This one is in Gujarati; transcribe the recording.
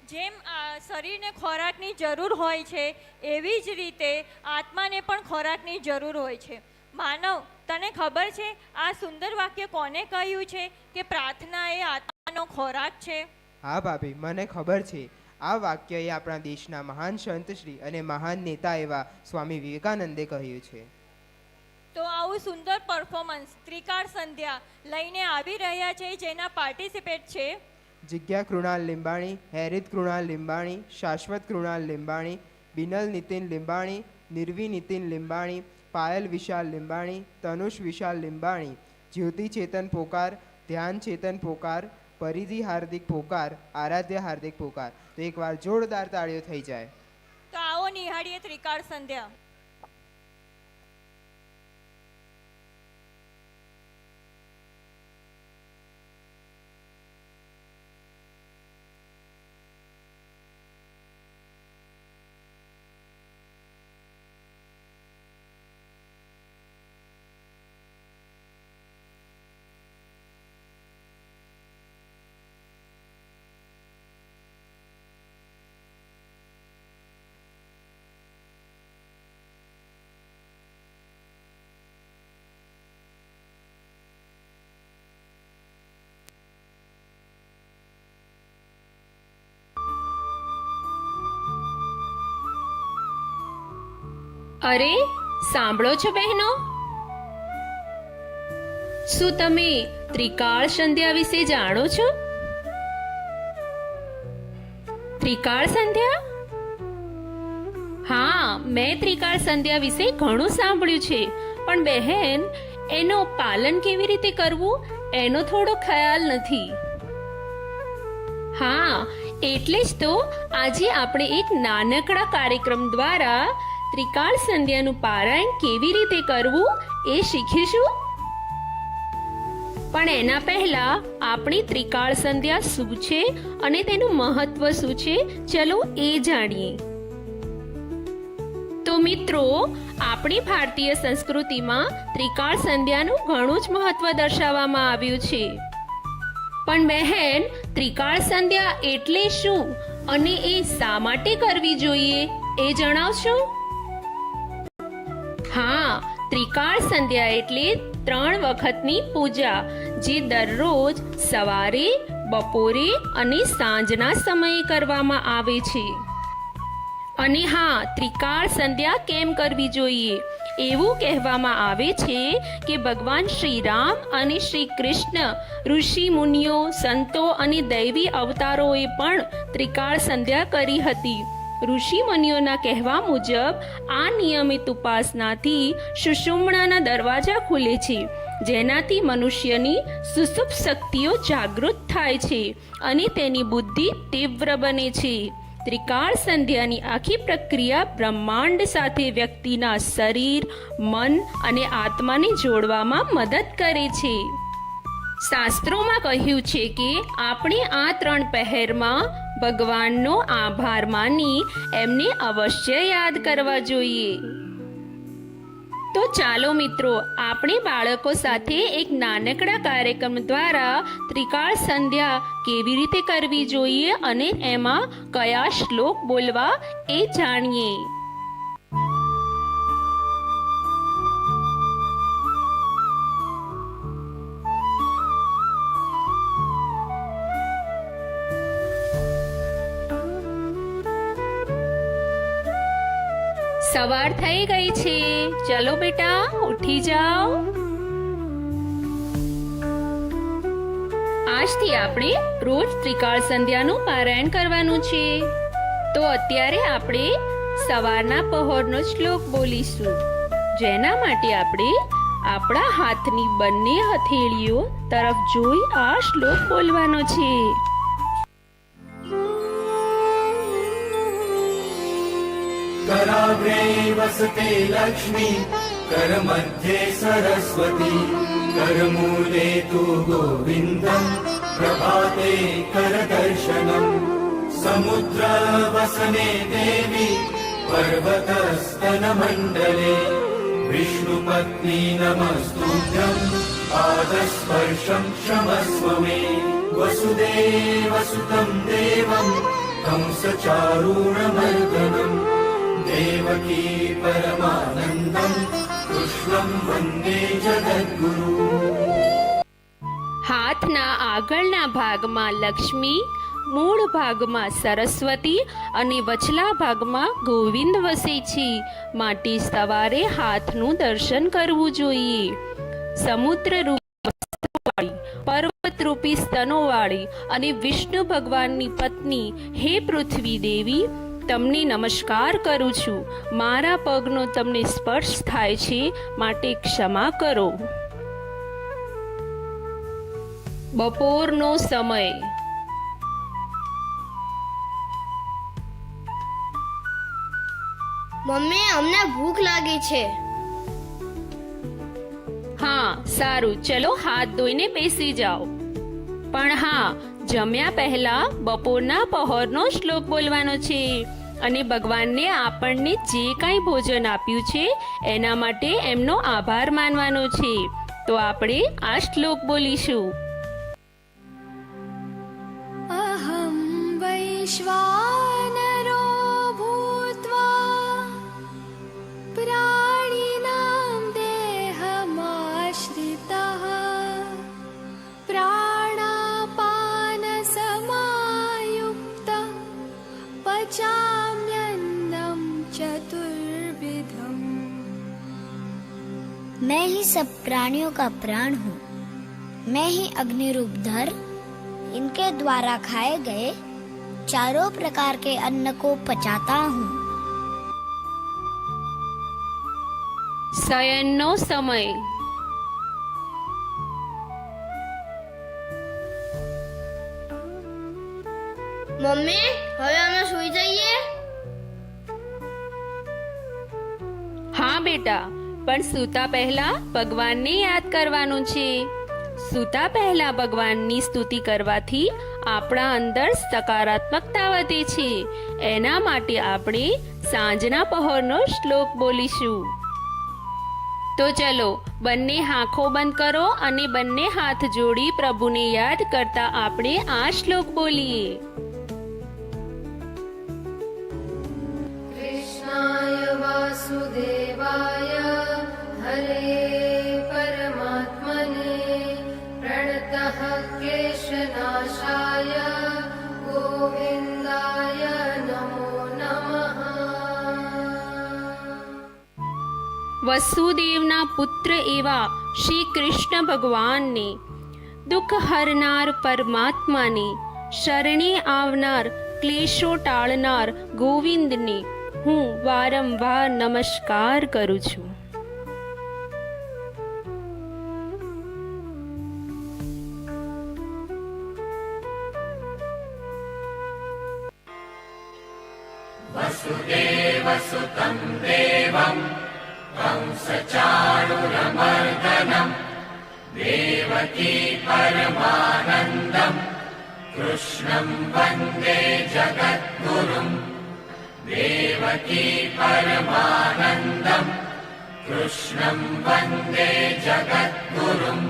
જેમ શરીરને ખોરાકની જરૂર હોય છે એવી જ રીતે આત્માને પણ ખોરાકની જરૂર હોય છે. માનવ, તને ખબર છે આ સુંદર વાક્ય કોને કહ્યું છે કે પ્રાર્થના એ આત્માનો ખોરાક છે? હા ભાભી, મને ખબર છે. આ વાક્ય એ આપણા દેશના મહાન સંતશ્રી અને મહાન નેતા એવા સ્વામી વિવેકાનંદે કહ્યું છે. તો આવું સુંદર પરફોર્મન્સ ત્રિકાળ સંધ્યા લઈને આવી રહ્યા છે, જેના પાર્ટિસિપેટ છે જિજ્ઞા કૃણાલ લીંબાણી, હેરિત કૃણાલ લીંબાણી, શાશ્વત કૃણાલ લીંબાણી, બિનલ નીતિન લીંબાણી, નિર્વી નીતિન લીંબાણી, પાયલ વિશાલ લીંબાણી, તનુષ વિશાલ લીંબાણી, જ્યોતિ ચેતન પોકાર, ધ્યાન ચેતન પોકાર, પરિધિ હાર્દિક પોકાર, આરાધ્ય હાર્દિક પોકાર. તો એકવાર જોરદાર તાળીઓ થઈ જાય. તો આવો નિહાળીએ ત્રિકાળ સંધ્યા. અરે, સાંભળો છો બહેનો? શું તમે ત્રિકાળ સંધ્યા વિશે જાણો છો? ત્રિકાળ સંધ્યા? હા, મેં ત્રિકાળ સંધ્યા વિશે ઘણું સાંભળ્યું છે, પણ બહેન, એનો પાલન કેવી રીતે કરવું એનો થોડો ખ્યાલ નથી. હા, એટલે જ તો આજે આપણે એક નાનકડા કાર્યક્રમ દ્વારા ત્રિકાળ સંધ્યાનું પારાયણ કેવી રીતે કરવું એ શીખીશું. પણ એના પહેલા આપણી ત્રિકાળ સંધ્યા શું છે અને તેનું મહત્વ શું છે, ચલો એ જાણીએ. તો મિત્રો, આપણી ભારતીય સંસ્કૃતિમાં ત્રિકાળ સંધ્યાનું ઘણું જ મહત્વ દર્શાવવામાં આવ્યું છે. પણ બહેન, ત્રિકાળ સંધ્યા એટલે શું અને એ શા માટે કરવી જોઈએ એ જણાવશો? હા, ત્રિકાળ સંધ્યા એટલે 3 વખતની પૂજા, જે દરરોજ સવારે, બપોરે અને સાંજના સમયે કરવામાં આવે છે. અને હા, ત્રિકાળ સંધ્યા કેમ કરવી જોઈએ? એવું કહેવામાં આવે છે કે ભગવાન શ્રી રામ અને શ્રી કૃષ્ણ, ઋષિ મુનિઓ, સંતો અને દૈવી અવતારોએ પણ ત્રિકાળ સંધ્યા કરી હતી. ઋષિ મુનિઓના કહેવા મુજબ આ નિયમિત ઉપાસનાથી સુષુમ્ણાના દરવાજા ખુલે છે, જેનાથી મનુષ્યની સુષુપ્ત શક્તિઓ જાગૃત થાય છે અને તેની બુદ્ધિ તીવ્ર બને છે. ત્રિકાળ સંધ્યાની આખી પ્રક્રિયા બ્રહ્માંડ સાથે વ્યક્તિના શરીર, મન અને આત્માને જોડવામાં મદદ કરે છે. શાસ્ત્રોમાં કહ્યું છે કે આપણે આ 3 પહેરમાં ભગવાનનો આભાર માની એમને અવશ્ય યાદ કરવા જોઈએ. તો ચાલો મિત્રો, આપણે બાળકો સાથે એક નાનકડા કાર્યક્રમ દ્વારા ત્રિકાળ સંધ્યા કેવી રીતે કરવી જોઈએ અને એમાં કયા શ્લોક બોલવા એ જાણીએ. સવાર થઈ ગઈ છે, ચલો બેટા ઉઠી જાઓ. આજથી આપણે રોજ ત્રિકાળ સંધ્યાનું પારાયણ કરવાનું છે. તો અત્યારે આપણે સવારના પહોરનો શ્લોક બોલીશું, જેના માટે આપણે આપણા હાથની બંને હથેળીઓ તરફ જોઈ આ શ્લોક બોલવાનો છે. कराग्रे वसते लक्ष्मी, करमध्ये सरस्वती, करमूले तु गोविन्दम्, प्रभाते करदर्शनम्. समुद्रवसने देवी, पर्वतस्तनमण्डले, विष्णुपत्नी नमस्तुभ्यम्, पादस्पर्शम् क्षमस्व मे. वसुदेवसुतं देवम्, कंसचारूणमर्दनम् देवकी परमानन्दम् कृष्णं वन्दे जगद्गुरु। હાથના આગળના ભાગમાં લક્ષ્મી, મૂળ ભાગમાં સરસ્વતી અને વચલા ભાગમાં ગોવિંદ વસે છે. માટે સવારે હાથનું દર્શન કરવું જોઈએ. સમુદ્ર રૂપી, પર્વતરૂપી સ્તનોવાળી અને વિષ્ણુ ભગવાનની પત્ની હે પૃથ્વી દેવી, તમને નમસ્કાર કરું છું. મારા પગનો તમને સ્પર્શ થાય છે, માટે ક્ષમા કરો. બપોરનો સમય. મમ્મી, અમને ભૂખ લાગી છે. હા સારું, ચલો હાથ ધોઈને બેસી જાઓ. પણ હા, જમ્યા પહેલા બપોરના પહોરનો શ્લોક બોલવાનો છે અને ભગવાનને આપણને જે કાંઈ ભોજન આપ્યું છે એના માટે એમનો આભાર માનવાનો છે. તો આપણે આ શ્લોક બોલીશું. અહં વૈશ્વાનરો ભૂત્વા પ્રાણિનાં દેહમાશ્રિતઃ પ્રાણાપાનસમાયુક્તઃ पचाम्यन्नं चतुर्विधम्। मैं ही सब प्राणियों का प्राण हूँ। मैं ही अग्नि रूप धर इनके द्वारा खाए गए चारों प्रकार के अन्न को पचाता हूँ। શયનનો સમય. મમ્મી, હવે અમે સૂઈ જઈએ? હા બેટા, પણ સૂતા પહેલા ભગવાનને યાદ કરવાનું છે. સૂતા પહેલા ભગવાનની સ્તુતિ કરવાથી આપણા અંદર સકારાત્મકતા વધે છે. એના માટે આપણે સાંજના પહોરનો શ્લોક બોલીશું. તો ચલો, બંને આંખો બંધ કરો અને બંને હાથ જોડી પ્રભુને યાદ કરતા આપણે આ શ્લોક બોલીએ. કૃષ્ણાય વાસુદેવાય હરે પરમાત્મને પ્રણતઃ ક્લેશનાશાય ગોવિંદાય નમો નમઃ. વસુદેવના પુત્ર એવા શ્રી કૃષ્ણ ભગવાનને, દુઃખ હરનાર પરમાત્માને, શરણે આવનાર ક્લેશો ટાળનાર ગોવિંદને હું વારંવાર નમસ્કાર કરું છું. वसुदेवसुतं देवं कंसचाणूरमर्दनं देवकी परमानन्दं कृष्णं वन्दे जगद्गुरुं। देवकी परमानन्दं कृष्णं वन्दे जगद्गुरुं।